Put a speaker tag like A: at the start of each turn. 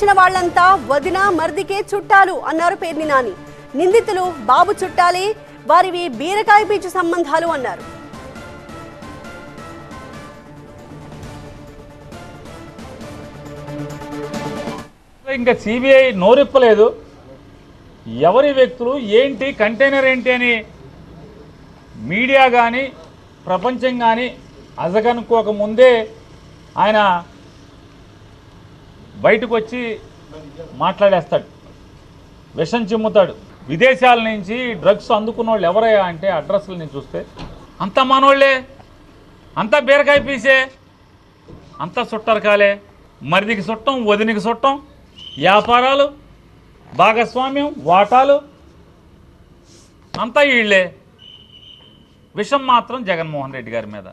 A: ఆరోపించిన వాళ్లంతా వదిన మర్దికే చుట్టాలు అన్నారు పేర్ని నాని. నిందితులు బాబు చుట్టాలే, వారివి బీరకాయ బీచు సంబంధాలు అన్నారు.
B: ఇంకా సిబిఐ నోరిప్పలేదు. ఎవరి వ్యక్తులు ఏంటి, కంటైనర్ ఏంటి అని మీడియా కానీ ప్రపంచం కానీ అజగనుకోకముందే ఆయన బయటకు వచ్చి మాట్లాడేస్తాడు, విషం చిమ్ముతాడు. విదేశాల నుంచి డ్రగ్స్ అందుకున్న వాళ్ళు ఎవరయ్యా అంటే అడ్రస్లని చూస్తే అంత మనోళ్లే, అంతా బీరకాయ పీసే, అంతా చుట్టరకాలే. మరిదికి చుట్టం, వదినికి చుట్టం, వ్యాపారాలు, భాగస్వామ్యం, వాటాలు అంతా వీళ్ళే. విషం మాత్రం జగన్మోహన్ రెడ్డి గారి మీద.